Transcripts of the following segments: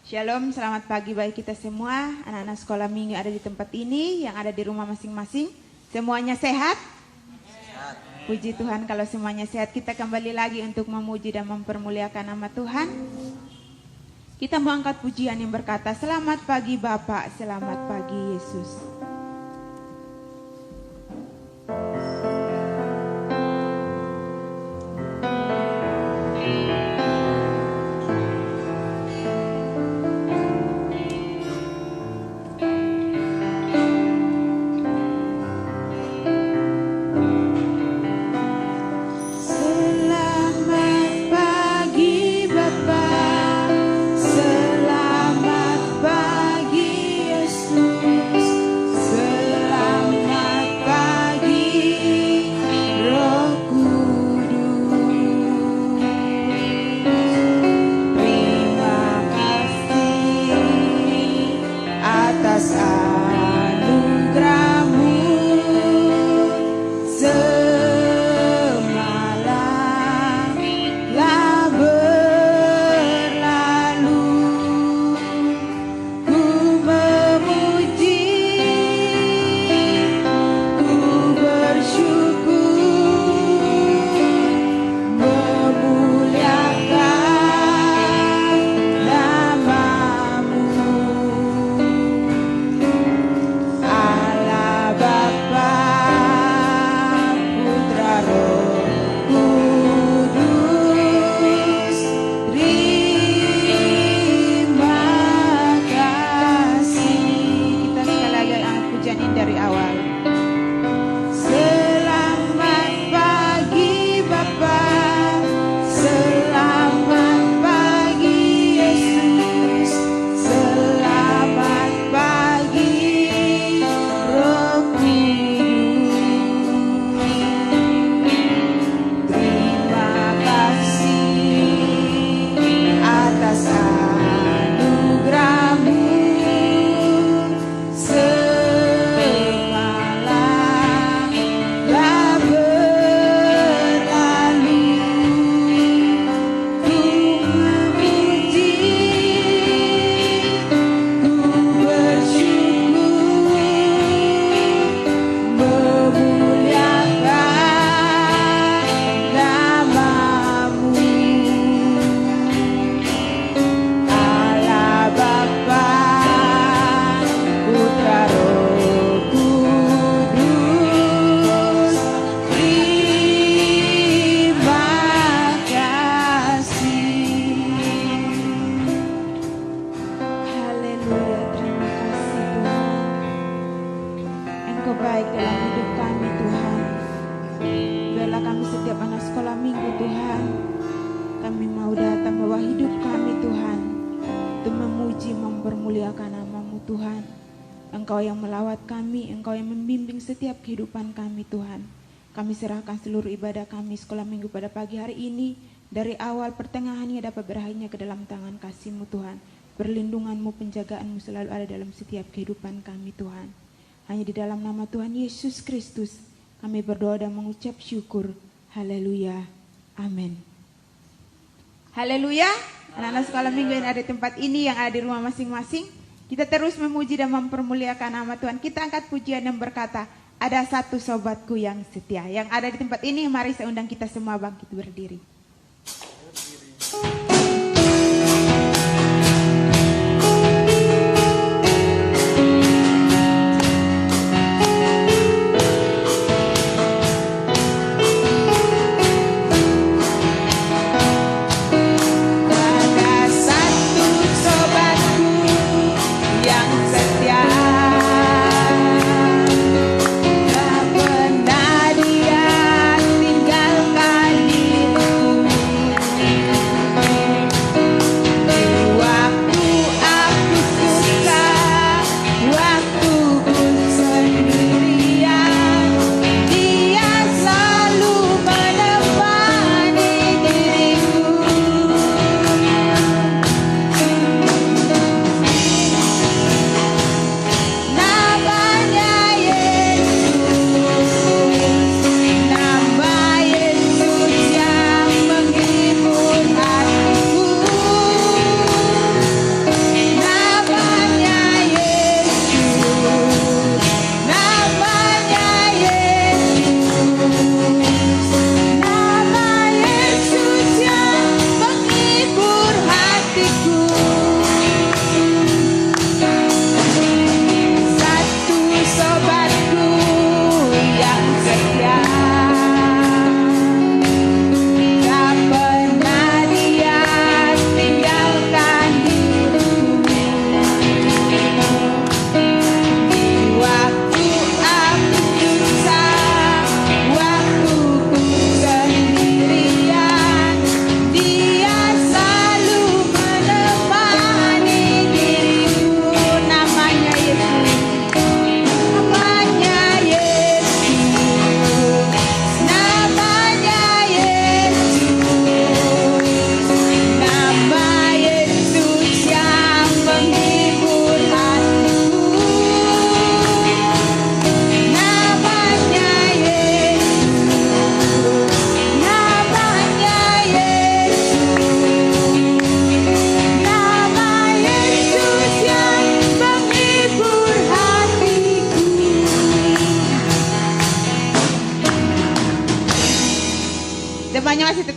Shalom, selamat pagi bagi kita semua. Anak-anak sekolah minggu ada di tempat ini, yang ada di rumah masing-masing. Semuanya sehat? Sehat. Puji Tuhan kalau semuanya sehat. Kita kembali lagi untuk memuji dan mempermuliakan nama Tuhan. Kita mau angkat pujian yang berkata, selamat pagi Bapak, selamat pagi Yesus. Kehidupan kami Tuhan, kami serahkan seluruh ibadah kami sekolah minggu pada pagi hari ini, dari awal pertengahannya dapat berakhirnya ke dalam tangan kasih-Mu Tuhan. Perlindungan-Mu, penjagaan-Mu selalu ada dalam setiap kehidupan kami Tuhan. Hanya di dalam nama Tuhan Yesus Kristus kami berdoa dan mengucap syukur. Haleluya, amin. Haleluya. Anak-anak sekolah minggu yang ada di tempat ini, yang ada di rumah masing-masing, kita terus memuji dan mempermuliakan nama Tuhan. Kita angkat pujian yang berkata, ada satu sobatku yang setia. Yang ada di tempat ini, mari saya undang kita semua bangkit berdiri. Tinggalkan diriku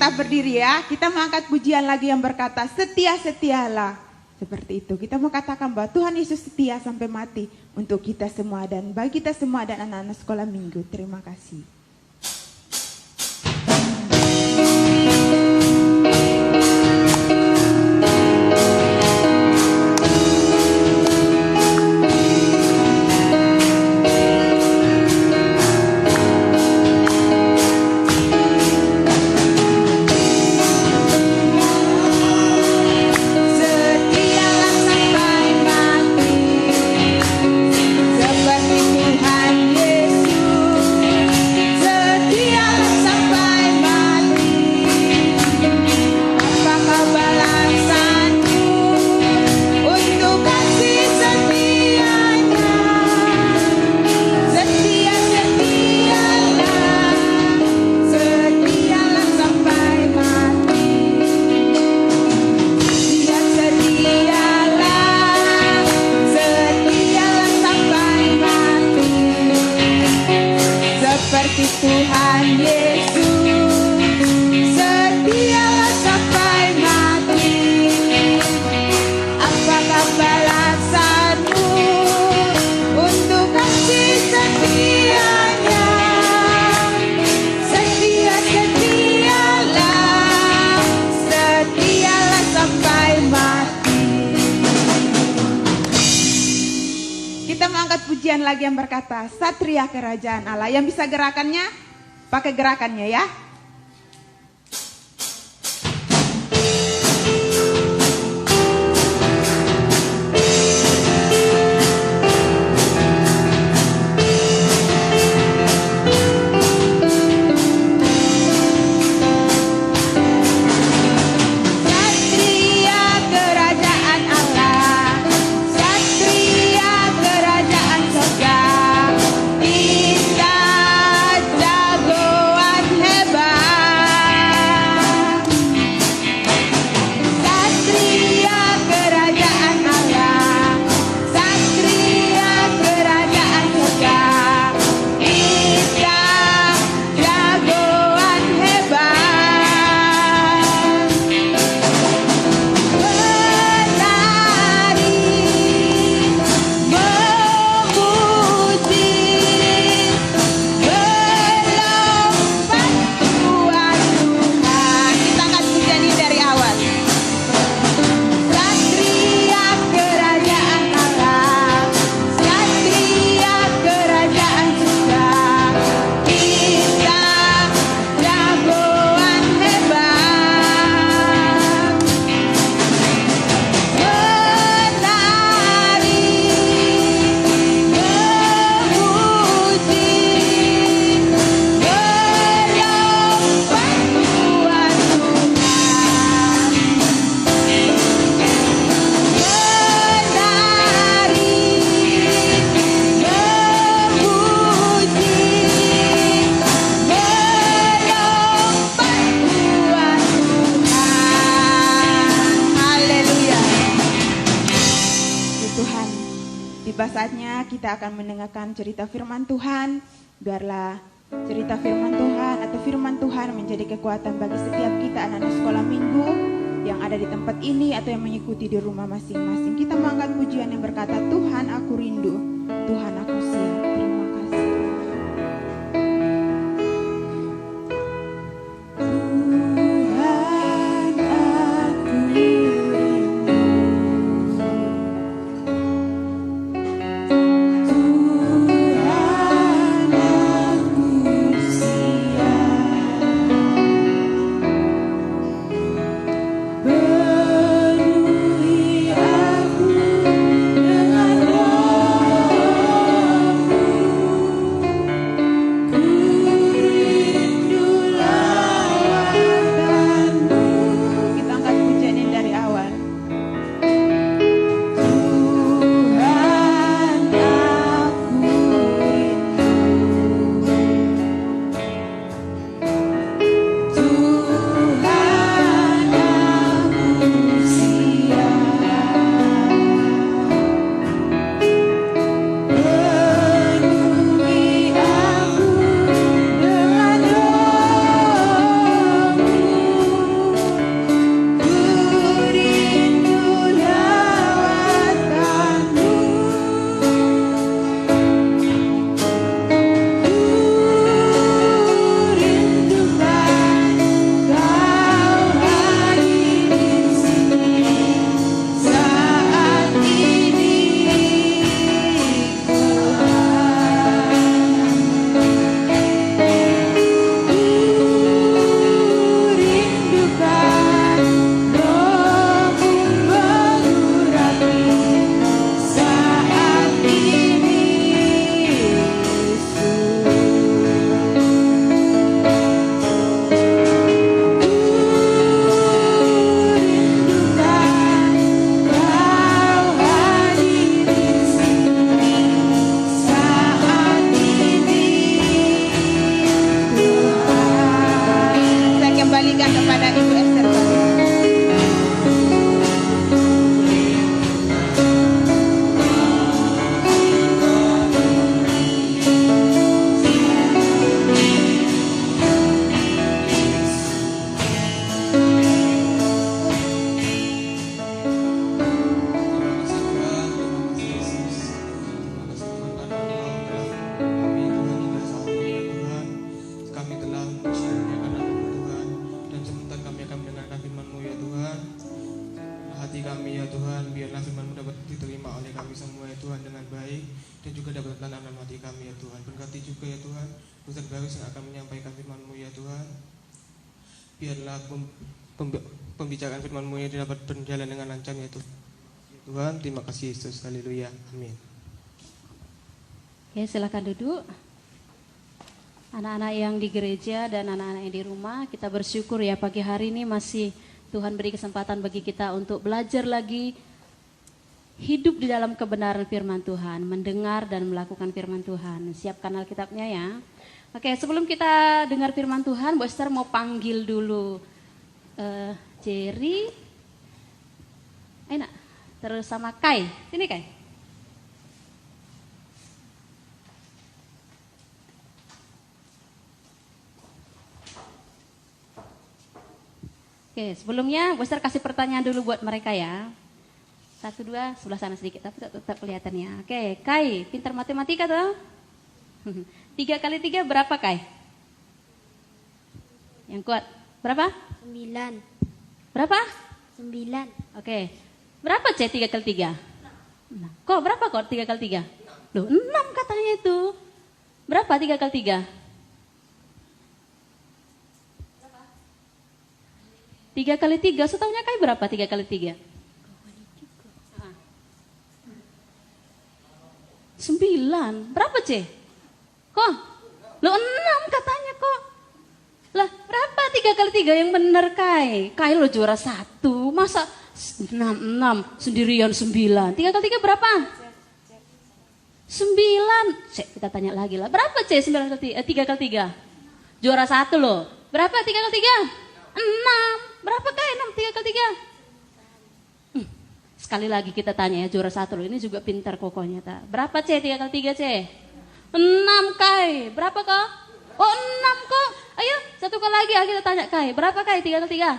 tetap berdiri ya. Kita mengangkat pujian lagi yang berkata, setia-setialah. Seperti itu. Kita mau katakan bahwa Tuhan Yesus setia sampai mati untuk kita semua dan bagi kita semua dan anak-anak sekolah minggu. Terima kasih. Lagi yang berkata Satria Kerajaan Allah. Yang bisa gerakannya pakai gerakannya ya. Saatnya kita akan mendengarkan cerita firman Tuhan. Biarlah cerita firman Tuhan atau firman Tuhan menjadi kekuatan bagi setiap kita anak-anak sekolah minggu yang ada di tempat ini atau yang mengikuti di rumah masing-masing. Kita mengangkat pujian yang berkata, Tuhan aku rindu, Tuhan aku siap. Terima kasih. Penuhi aku dengan roh Ibu Esther Fadil. Biarlah pembicaraan firman-Mu ini dapat berjalan dengan lancar ya Tuhan. Terima kasih Yesus. Haleluya. Amin. Oke, silakan duduk. Anak-anak yang di gereja dan anak-anak yang di rumah, kita bersyukur ya pagi hari ini masih Tuhan beri kesempatan bagi kita untuk belajar lagi hidup di dalam kebenaran firman Tuhan, mendengar dan melakukan firman Tuhan. Siapkan Alkitabnya ya. Oke, sebelum kita dengar firman Tuhan, Bu Esther mau panggil dulu Jerry, enak, terus sama Kai. Sini Kai. Oke, sebelumnya Bu Esther kasih pertanyaan dulu buat mereka ya. 1, 2, sebelah sana sedikit, tapi tetap kelihatannya. Oke, Kai, pintar matematika tuh? 3 kali 3 berapa Kai? Yang kuat, berapa? 9. Berapa? 9. Oke, berapa C 3 kali 3? Kok berapa kok 3 kali 3? Loh 6 katanya itu. Berapa 3 kali 3? 3 kali 3, setahunya Kai berapa 3 kali 3? 9, berapa C? Kok? Lo 6 katanya kok. Lah berapa 3 kali 3 yang benar Kai? Kai lo juara 1, masa 6 sendirian 9. 3 kali 3 berapa? 9. Cek, kita tanya lagi lah. Berapa C 3 kali 3? Juara 1 lo. Berapa 3 kali 3? 6. Berapa Kai 6 3 kali 3? Sekali lagi kita tanya ya, juara 1 lo. Ini juga pintar kokohnya ta. Berapa C 3 kali 3 C? 6 Kai, berapa kok? Oh 6 kok, ayo satu kali lagi kita tanya Kai, berapa Kai 3 kali 3?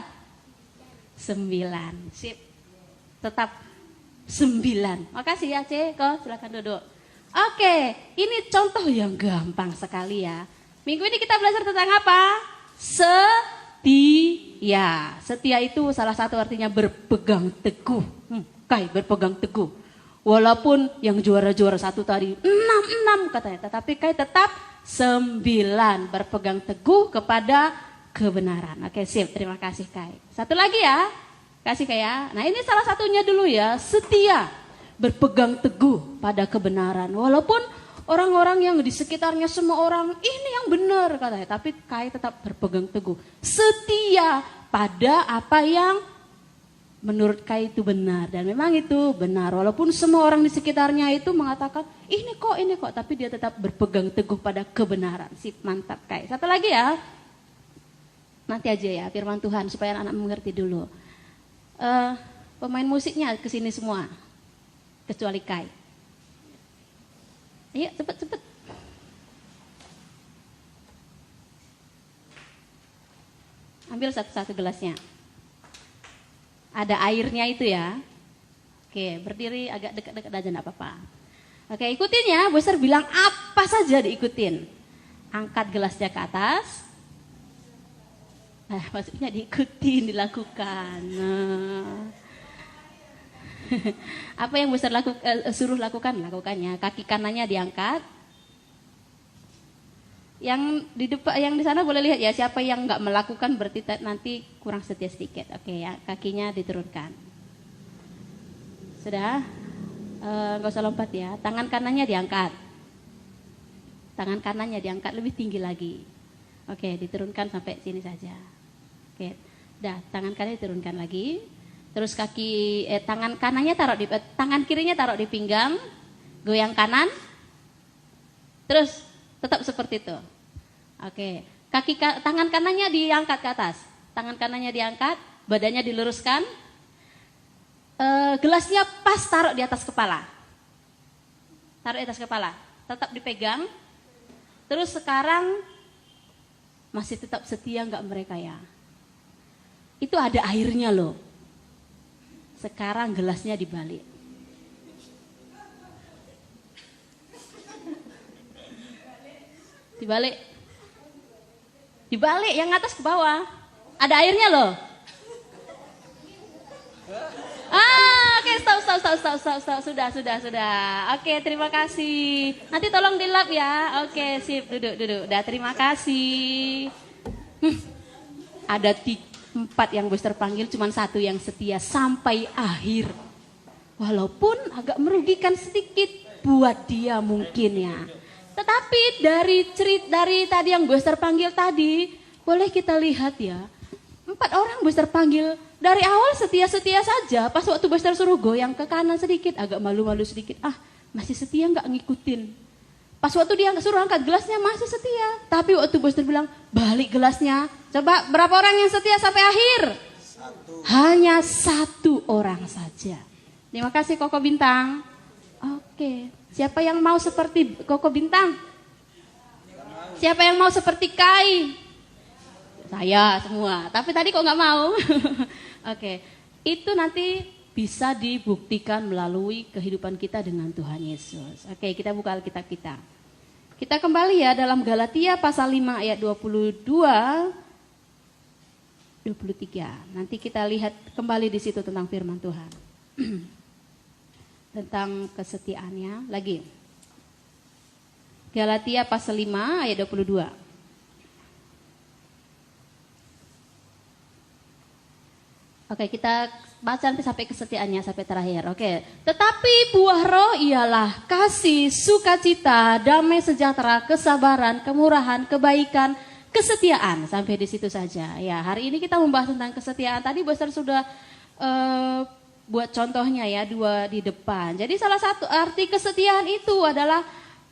9, sip, tetap 9, makasih ya C, kok silakan duduk. Oke, ini contoh yang gampang sekali ya. Minggu ini kita belajar tentang apa? Setia. Setia itu salah satu artinya berpegang teguh. Kai berpegang teguh. Walaupun yang juara-juara 1 tadi 6 katanya, tetapi Kai tetap 9 berpegang teguh kepada kebenaran. Oke, sip, terima kasih Kai. Satu lagi ya, kasih Kai ya. Nah ini salah satunya dulu ya, setia, berpegang teguh pada kebenaran. Walaupun orang-orang yang di sekitarnya semua orang ini yang benar katanya, tapi Kai tetap berpegang teguh, setia pada apa yang menurut Kai itu benar, dan memang itu benar. Walaupun semua orang di sekitarnya itu mengatakan ini kok, tapi dia tetap berpegang teguh pada kebenaran. Sip, mantap Kai. Satu lagi ya, nanti aja ya firman Tuhan supaya anak-anak mengerti dulu. Pemain musiknya kesini semua, kecuali Kai. Ayo cepet. Ambil satu-satu gelasnya. Ada airnya itu ya. Oke, berdiri agak dekat-dekat aja enggak apa-apa. Oke, ikutin ya. Bu Esther bilang apa saja diikutin. Angkat gelasnya ke atas. Nah, maksudnya diikutin, dilakukan. Nah. Apa yang Bu Esther suruh lakukan? Lakukannya. Kaki kanannya diangkat. Yang di depan, yang di sana boleh lihat ya, siapa yang nggak melakukan berarti nanti kurang setia sedikit. Oke ya, kakinya diturunkan. Sudah, nggak usah lompat ya. Tangan kanannya diangkat. Tangan kanannya diangkat lebih tinggi lagi. Oke, diturunkan sampai sini saja. Oke, dah tangan kanan diturunkan lagi. Terus tangan kanannya tangan kirinya taruh di pinggang, goyang kanan. Terus tetap seperti itu. Oke, tangan kanannya diangkat ke atas. Tangan kanannya diangkat, badannya diluruskan. Gelasnya pas taruh di atas kepala. Taruh di atas kepala, tetap dipegang. Terus sekarang masih tetap setia nggak mereka ya? Itu ada airnya loh. Sekarang gelasnya dibalik. Dibalik yang atas ke bawah. Ada airnya loh. Oke, stop. Sudah. Oke, terima kasih. Nanti tolong dilap ya. Oke, sip. Duduk. Udah, terima kasih. Ada 4 yang booster panggil, cuma 1 yang setia sampai akhir. Walaupun agak merugikan sedikit buat dia mungkin ya. Tetapi dari tadi yang booster panggil tadi, boleh kita lihat ya. 4 orang booster panggil dari awal setia-setia saja. Pas waktu booster suruh goyang ke kanan sedikit, agak malu-malu sedikit. Masih setia nggak ngikutin. Pas waktu dia suruh angkat gelasnya masih setia. Tapi waktu booster bilang balik gelasnya. Coba berapa orang yang setia sampai akhir? 1. Hanya 1 orang saja. Terima kasih Koko Bintang. Oke. Siapa yang mau seperti Koko Bintang? Siapa yang mau seperti Kai? Saya semua, tapi tadi kok nggak mau. Oke, itu nanti bisa dibuktikan melalui kehidupan kita dengan Tuhan Yesus. Oke, kita buka Alkitab kita. Kita kembali ya dalam Galatia pasal 5 ayat 22, 23. Nanti kita lihat kembali di situ tentang firman Tuhan. Tentang kesetiaannya lagi. Galatia pasal 5 ayat 22. Oke, kita baca nanti sampai kesetiaannya sampai terakhir. Oke. Tetapi buah roh ialah kasih, sukacita, damai sejahtera, kesabaran, kemurahan, kebaikan, kesetiaan. Sampai di situ saja. Ya, hari ini kita membahas tentang kesetiaan. Tadi Buster sudah buat contohnya ya 2 di depan. Jadi salah satu arti kesetiaan itu adalah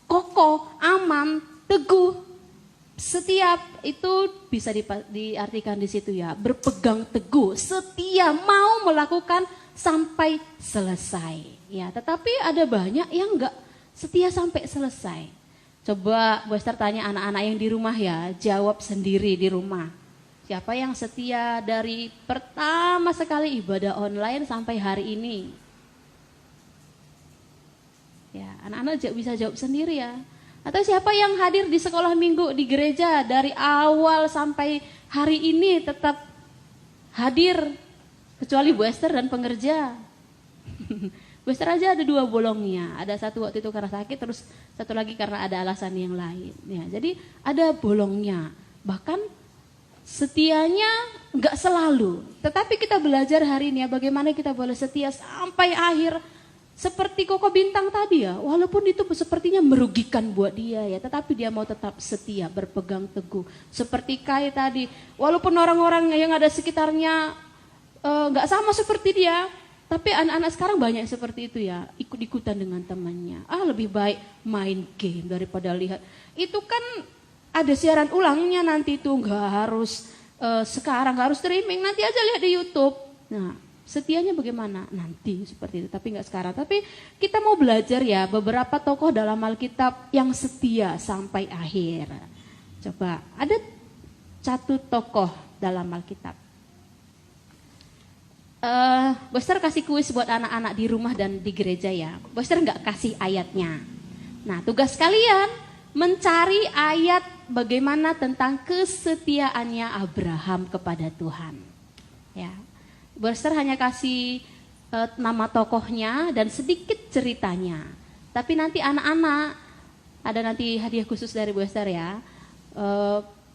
kokoh, aman, teguh. Setiap itu bisa diartikan di situ ya, berpegang teguh, setia, mau melakukan sampai selesai. Ya, tetapi ada banyak yang enggak setia sampai selesai. Coba Buster tanya anak-anak yang di rumah ya, jawab sendiri di rumah. Siapa yang setia dari pertama sekali ibadah online sampai hari ini? Ya, anak-anak bisa jawab sendiri ya. Atau siapa yang hadir di sekolah minggu di gereja dari awal sampai hari ini tetap hadir, kecuali Bu Esther dan pengerja. Bu Esther aja ada 2 bolongnya, ada 1 waktu itu karena sakit, terus 1 lagi karena ada alasan yang lain. Ya, jadi ada bolongnya, bahkan setianya enggak selalu. Tetapi kita belajar hari ini ya bagaimana kita boleh setia sampai akhir. Seperti Koko Bintang tadi ya, walaupun itu sepertinya merugikan buat dia ya, tetapi dia mau tetap setia, berpegang teguh. Seperti Kai tadi, walaupun orang-orang yang ada sekitarnya nggak sama seperti dia, tapi anak-anak sekarang banyak seperti itu ya, ikut-ikutan dengan temannya. Lebih baik main game daripada lihat. Itu kan ada siaran ulangnya nanti itu, nggak harus sekarang, nggak harus streaming, nanti aja lihat di YouTube. Nah, setianya bagaimana? Nanti seperti itu, tapi enggak sekarang. Tapi kita mau belajar ya beberapa tokoh dalam Alkitab yang setia sampai akhir. Coba, ada 1 tokoh dalam Alkitab. Buster kasih kuis buat anak-anak di rumah dan di gereja ya. Buster enggak kasih ayatnya. Nah, tugas kalian mencari ayat bagaimana tentang kesetiaannya Abraham kepada Tuhan. Ya. Buster hanya kasih nama tokohnya dan sedikit ceritanya. Tapi nanti anak-anak, ada nanti hadiah khusus dari Buster ya.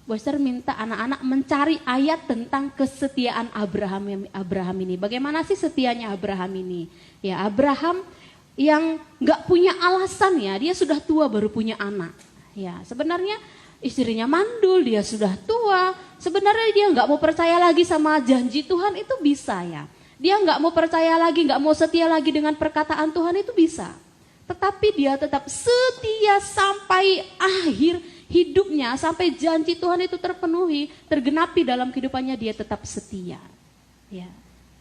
Buster minta anak-anak mencari ayat tentang kesetiaan Abraham ini. Bagaimana sih setianya Abraham ini? Ya, Abraham yang nggak punya alasan ya, dia sudah tua baru punya anak. Ya, sebenarnya istrinya mandul, dia sudah tua. Sebenarnya dia nggak mau percaya lagi sama janji Tuhan, itu bisa ya. Dia nggak mau percaya lagi, nggak mau setia lagi dengan perkataan Tuhan, itu bisa. Tetapi dia tetap setia sampai akhir. hidupnya sampai janji Tuhan itu terpenuhi, tergenapi dalam kehidupannya, dia tetap setia. Ya,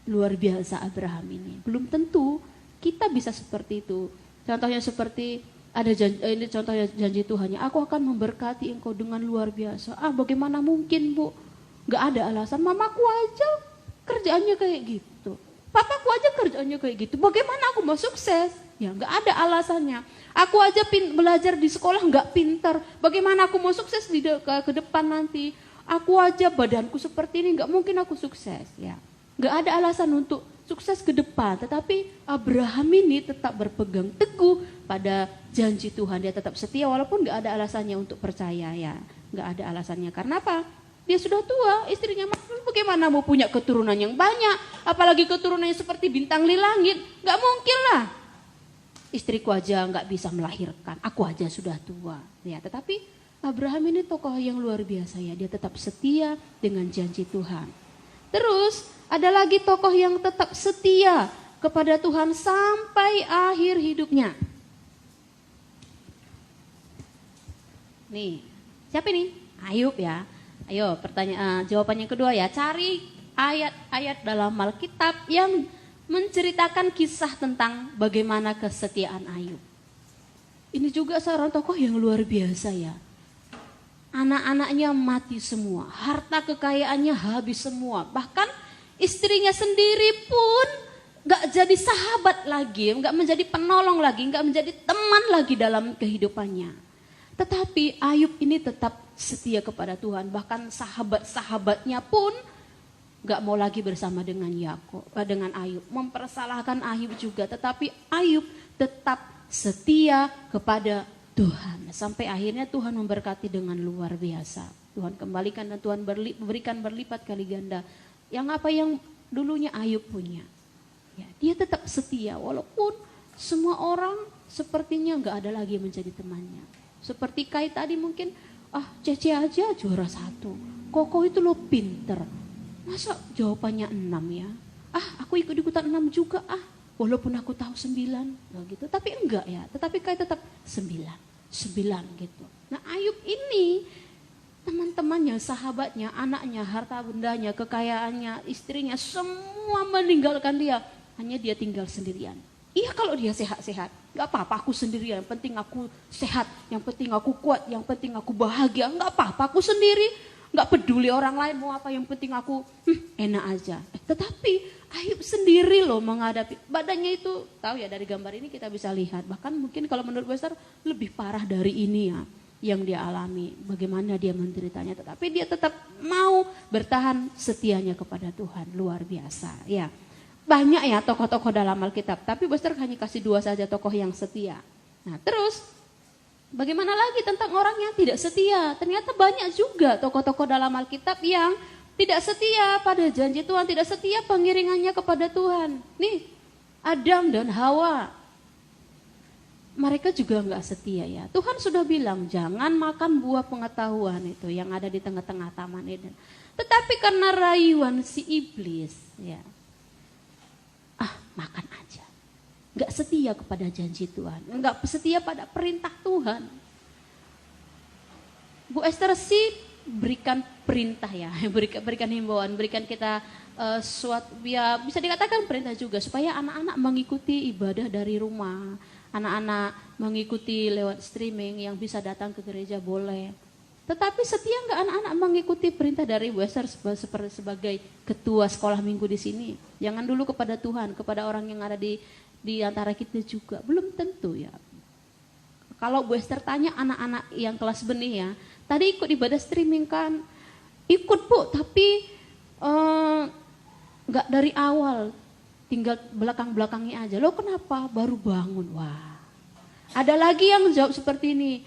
luar biasa Abraham ini. Belum tentu kita bisa seperti itu. Contohnya seperti ada janji, ini contohnya janji Tuhannya, aku akan memberkati engkau dengan luar biasa. Bagaimana mungkin, Bu? Gak ada alasan. Mamaku aja kerjaannya kayak gitu. Papaku aja kerjaannya kayak gitu. Bagaimana aku mau sukses? Ya gak ada alasannya. Aku aja belajar di sekolah gak pintar. Bagaimana aku mau sukses ke depan nanti? Aku aja badanku seperti ini, gak mungkin aku sukses. Ya, gak ada alasan untuk sukses ke depan. Tetapi Abraham ini tetap berpegang teguh pada janji Tuhan. Dia tetap setia walaupun gak ada alasannya untuk percaya. Ya, gak ada alasannya. Karena apa? Dia sudah tua, istrinya bagaimana mau punya keturunan yang banyak, apalagi keturunannya seperti bintang di langit, gak mungkin lah. Istriku aja gak bisa melahirkan, aku aja sudah tua. Ya, tetapi Abraham ini tokoh yang luar biasa ya, dia tetap setia dengan janji Tuhan. Terus ada lagi tokoh yang tetap setia kepada Tuhan sampai akhir hidupnya. Nih, siapa ini? Ayub ya. Ayo jawabannya kedua ya, cari ayat-ayat dalam Alkitab yang menceritakan kisah tentang bagaimana kesetiaan Ayub. Ini juga seorang tokoh yang luar biasa ya. Anak-anaknya mati semua, harta kekayaannya habis semua. Bahkan istrinya sendiri pun gak jadi sahabat lagi, gak menjadi penolong lagi, gak menjadi teman lagi dalam kehidupannya. Tetapi Ayub ini tetap setia kepada Tuhan, bahkan sahabat-sahabatnya pun gak mau lagi bersama dengan Ayub, mempersalahkan Ayub juga, tetapi Ayub tetap setia kepada Tuhan. Sampai akhirnya Tuhan memberkati dengan luar biasa. Tuhan kembalikan dan Tuhan berikan berlipat kali ganda. Yang dulunya Ayub punya. Ya, dia tetap setia walaupun semua orang sepertinya gak ada lagi yang menjadi temannya. Seperti Kai tadi mungkin, Cece aja juara 1. Koko itu lo pinter. Masa jawabannya 6 ya? Aku ikut-ikutan 6 juga walaupun aku tahu 9. Gitu. Tapi enggak ya, tetapi Kai tetap 9 gitu. Nah Ayub ini teman-temannya, sahabatnya, anaknya, harta bendanya, kekayaannya, istrinya, semua meninggalkan dia. Hanya dia tinggal sendirian. Iya kalau dia sehat-sehat, gak apa-apa aku sendirian, yang penting aku sehat, yang penting aku kuat, yang penting aku bahagia, gak apa-apa aku sendiri, gak peduli orang lain mau apa, yang penting aku enak aja. Tetapi Ayub sendiri loh menghadapi, badannya itu tahu ya dari gambar ini kita bisa lihat, bahkan mungkin kalau menurut Wester lebih parah dari ini ya yang dia alami, bagaimana dia menderitanya, tetapi dia tetap mau bertahan setianya kepada Tuhan, luar biasa ya. Banyak ya tokoh-tokoh dalam Alkitab, tapi Buster hanya kasih 2 saja tokoh yang setia. Nah terus bagaimana lagi tentang orang yang tidak setia? Ternyata banyak juga tokoh-tokoh dalam Alkitab yang tidak setia pada janji Tuhan, tidak setia pengiringannya kepada Tuhan. Nih Adam dan Hawa, mereka juga nggak setia ya. Tuhan sudah bilang jangan makan buah pengetahuan itu yang ada di tengah-tengah Taman Eden. Tetapi karena rayuan si iblis ya, makan aja. Gak setia kepada janji Tuhan. Gak setia pada perintah Tuhan. Bu Esther sih berikan perintah ya. Berikan himbauan. Berikan kita suatu, ya bisa dikatakan perintah juga. Supaya anak-anak mengikuti ibadah dari rumah. Anak-anak mengikuti lewat streaming yang bisa datang ke gereja boleh. Tetapi setia nggak anak-anak mengikuti perintah dari Bu Esther sebagai ketua sekolah minggu di sini? Jangan dulu kepada Tuhan, kepada orang yang ada di antara kita juga. Belum tentu ya. Kalau Bu Esther tanya anak-anak yang kelas benih ya, tadi ikut ibadah streaming kan? Ikut Bu, tapi nggak dari awal, tinggal belakang-belakangnya aja. Loh kenapa? Baru bangun. Wah. Ada lagi yang jawab seperti ini.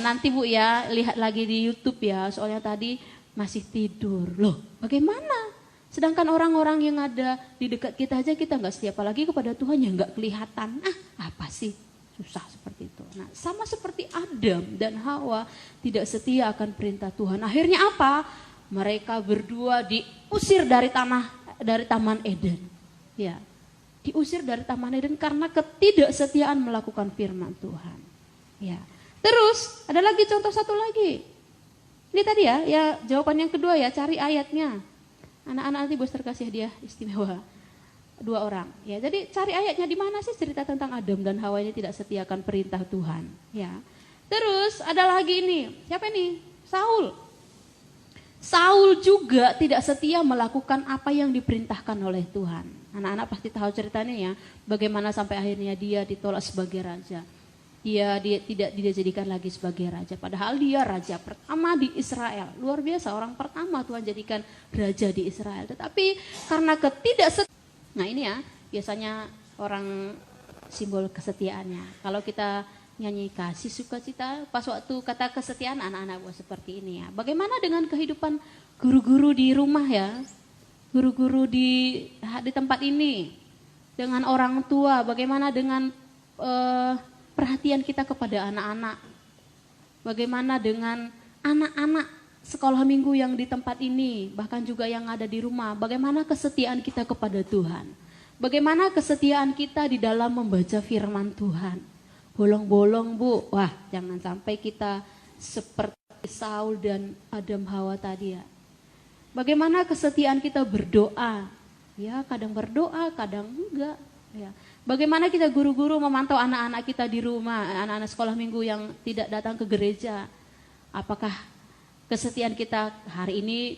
Nanti Bu ya, lihat lagi di YouTube ya, soalnya tadi masih tidur. Loh bagaimana? Sedangkan orang-orang yang ada di dekat kita aja kita nggak setia, apalagi kepada Tuhan yang nggak kelihatan. Apa sih? Susah seperti itu. Nah sama seperti Adam dan Hawa tidak setia akan perintah Tuhan. Akhirnya apa? Mereka berdua diusir dari Taman Eden. Ya, diusir dari Taman Eden karena ketidaksetiaan melakukan firman Tuhan. Ya. Terus ada lagi contoh satu lagi. Ini tadi ya jawaban yang kedua ya, cari ayatnya. Anak-anak nanti bos terkasih dia istimewa. 2 orang. Ya, jadi cari ayatnya di mana sih cerita tentang Adam dan Hawa ini tidak setiakan perintah Tuhan. Ya. Terus ada lagi ini. Siapa ini? Saul. Saul juga tidak setia melakukan apa yang diperintahkan oleh Tuhan. Anak-anak pasti tahu ceritanya ya, bagaimana sampai akhirnya dia ditolak sebagai raja. Dia tidak dijadikan lagi sebagai raja, padahal dia raja pertama di Israel. Luar biasa, orang pertama Tuhan jadikan raja di Israel. Tetapi karena nah ini ya, biasanya orang simbol kesetiaannya. Kalau kita nyanyi kasih sukacita, pas waktu kata kesetiaan anak-anak buat seperti ini ya. Bagaimana dengan kehidupan guru-guru di rumah ya? Guru-guru di tempat ini, dengan orang tua, bagaimana dengan perhatian kita kepada anak-anak? Bagaimana dengan anak-anak sekolah minggu yang di tempat ini, bahkan juga yang ada di rumah? Bagaimana kesetiaan kita kepada Tuhan? Bagaimana kesetiaan kita di dalam membaca firman Tuhan? Bolong-bolong Bu, wah jangan sampai kita seperti Saul dan Adam Hawa tadi ya. Bagaimana kesetiaan kita berdoa? Ya kadang berdoa, kadang enggak ya. Bagaimana kita guru-guru memantau anak-anak kita di rumah, anak-anak sekolah minggu yang tidak datang ke gereja. Apakah kesetiaan kita hari ini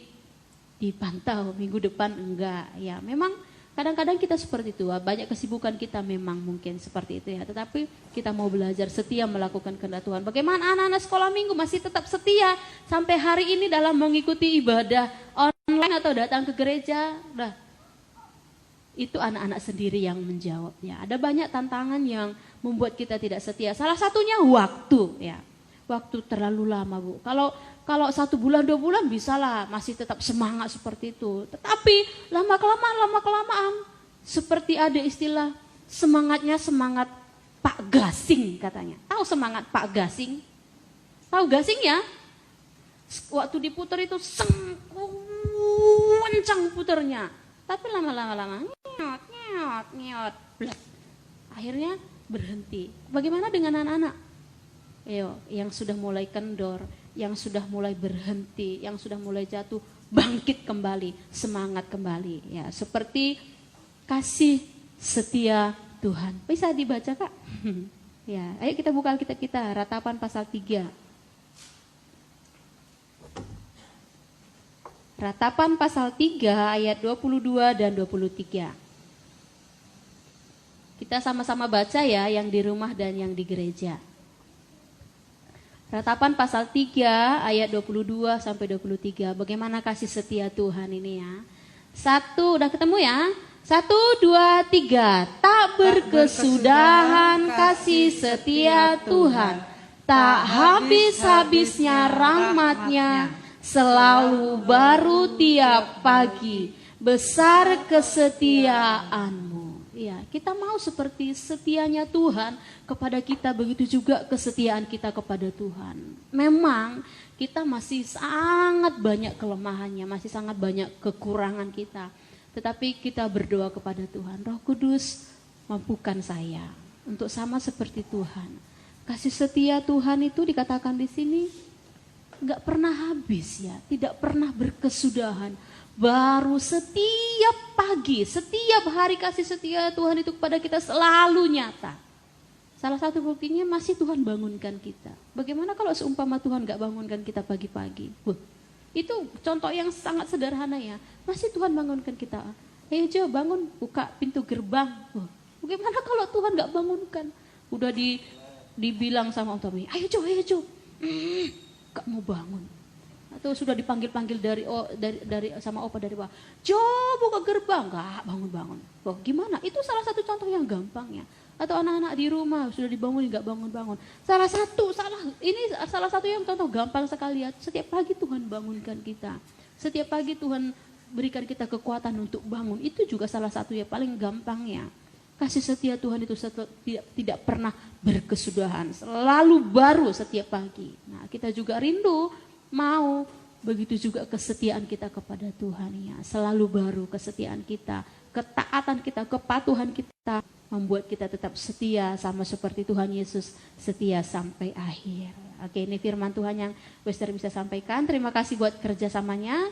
dipantau, minggu depan enggak. Ya memang kadang-kadang kita seperti itu, banyak kesibukan kita memang mungkin seperti itu ya. Tetapi kita mau belajar setia melakukan kehendak Tuhan. Bagaimana anak-anak sekolah minggu masih tetap setia sampai hari ini dalam mengikuti ibadah online atau datang ke gereja. Nah, itu anak-anak sendiri yang menjawabnya. Ada banyak tantangan yang membuat kita tidak setia. Salah satunya waktu ya. Waktu terlalu lama Bu. Kalau 1 bulan 2 bulan bisalah masih tetap semangat seperti itu. Tetapi lama kelamaan seperti ada istilah semangatnya semangat Pak Gasing katanya. Tahu semangat Pak Gasing? Tahu gasing ya? Waktu diputar itu kencang puternya. Tapi lama-lama nyot, akhirnya berhenti. Bagaimana dengan anak-anak? Ayo, yang sudah mulai kendor, yang sudah mulai berhenti, yang sudah mulai jatuh, bangkit kembali, semangat kembali. Ya, seperti kasih setia Tuhan. Bisa dibaca Kak? Ya, ayo kita buka Alkitab kita, Ratapan pasal 3. Ratapan pasal 3 ayat 22 dan 23. Kita sama-sama baca ya, yang di rumah dan yang di gereja. Ratapan pasal 3 ayat 22 sampai 23. Bagaimana kasih setia Tuhan ini ya. 1, udah ketemu ya? 1, 2, 3. Tak berkesudahan kasih setia Tuhan, tak habis-habisnya rahmat-Nya, selalu baru tiap pagi, besar kesetiaan-Mu. Ya, kita mau seperti setianya Tuhan kepada kita, begitu juga kesetiaan kita kepada Tuhan. Memang kita masih sangat banyak kelemahannya, masih sangat banyak kekurangan kita. Tetapi kita berdoa kepada Tuhan, Roh Kudus mampukan saya untuk sama seperti Tuhan. Kasih setia Tuhan itu dikatakan di sini nggak pernah habis ya, tidak pernah berkesudahan. Baru setiap pagi, setiap hari kasih setia Tuhan itu kepada kita selalu nyata. Salah satu buktinya masih Tuhan bangunkan kita. Bagaimana kalau seumpama Tuhan nggak bangunkan kita pagi-pagi? Itu contoh yang sangat sederhana ya. Masih Tuhan bangunkan kita. Ayo Jo bangun, buka pintu gerbang. Bagaimana kalau Tuhan nggak bangunkan? Udah dibilang sama Om, ayo Jo, gak mau bangun. Atau sudah dipanggil-panggil dari sama opa dari bawah. Jo buka gerbang, enggak bangun-bangun. Oh, gimana? Itu salah satu contoh yang gampang ya. Atau anak-anak di rumah sudah dibangun enggak bangun-bangun. Salah satu yang contoh gampang sekali ya. Setiap pagi Tuhan bangunkan kita. Setiap pagi Tuhan berikan kita kekuatan untuk bangun. Itu juga salah satu yang paling gampang ya. Kasih setia Tuhan itu tidak pernah berkesudahan. Selalu baru setiap pagi. Nah, kita juga rindu mau begitu juga kesetiaan kita kepada Tuhan ya. Selalu baru kesetiaan kita ketaatan kita, kepatuhan kita membuat kita tetap setia sama seperti Tuhan Yesus setia sampai akhir. Oke, ini firman Tuhan yang Wester bisa sampaikan. Terima kasih buat kerjasamanya.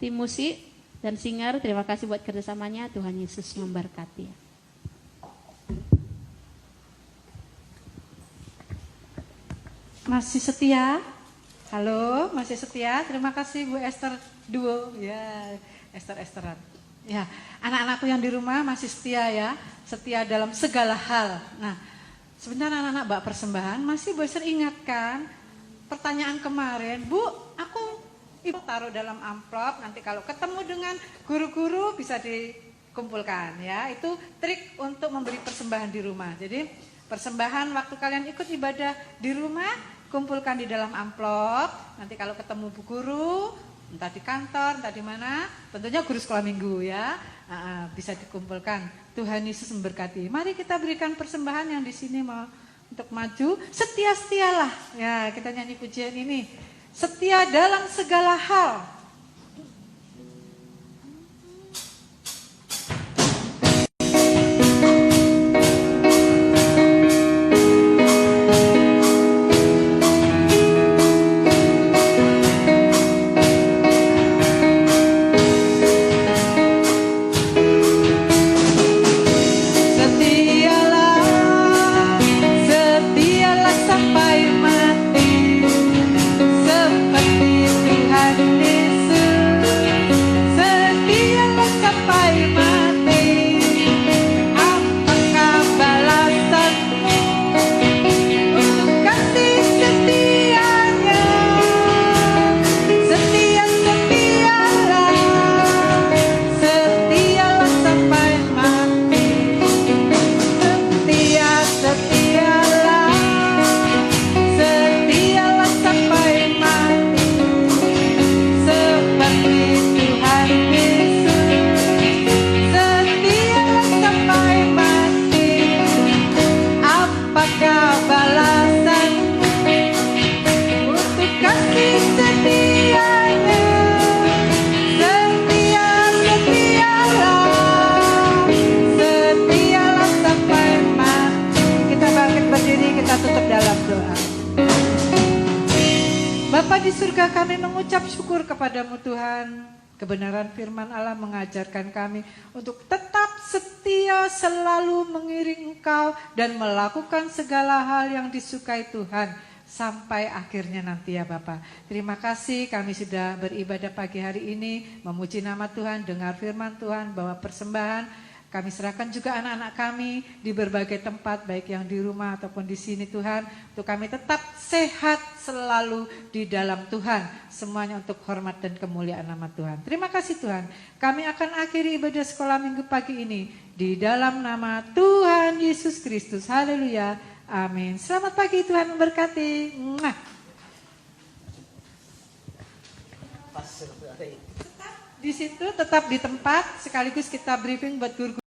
Tim musik dan singer, terima kasih buat kerjasamanya. Tuhan Yesus memberkati. Masih setia? Halo, masih setia? Terima kasih Bu Esther Duo. Ya, Esther-Esteran. Ya, anak-anakku yang di rumah masih setia ya. Setia dalam segala hal. Nah, sebentar anak-anak bawa persembahan, masih Bu Esther ingatkan pertanyaan kemarin. Bu, Ibu taruh dalam amplop, nanti kalau ketemu dengan guru-guru bisa dikumpulkan ya. Itu trik untuk memberi persembahan di rumah. Jadi persembahan waktu kalian ikut ibadah di rumah, kumpulkan di dalam amplop. Nanti kalau ketemu bu guru, entah di kantor, entah di mana, tentunya guru sekolah minggu ya, bisa dikumpulkan. Tuhan Yesus memberkati. Mari kita berikan persembahan yang di sini mau untuk maju. Setia-setialah. Ya, kita nyanyi pujian ini. Setia dalam segala hal. Bapa di surga, kami mengucap syukur kepadamu Tuhan. Kebenaran firman Allah mengajarkan kami untuk tetap setia selalu mengiring Engkau dan melakukan segala hal yang disukai Tuhan sampai akhirnya nanti ya Bapa. Terima kasih kami sudah beribadah pagi hari ini, memuji nama Tuhan, dengar firman Tuhan, bawa persembahan. Kami serahkan juga anak-anak kami di berbagai tempat, baik yang di rumah ataupun di sini Tuhan. Untuk kami tetap sehat selalu di dalam Tuhan. Semuanya untuk hormat dan kemuliaan nama Tuhan. Terima kasih Tuhan. Kami akan akhiri ibadah sekolah minggu pagi ini di dalam nama Tuhan Yesus Kristus. Haleluya. Amin. Selamat pagi, Tuhan memberkati. Di situ tetap di tempat, sekaligus kita briefing buat guru.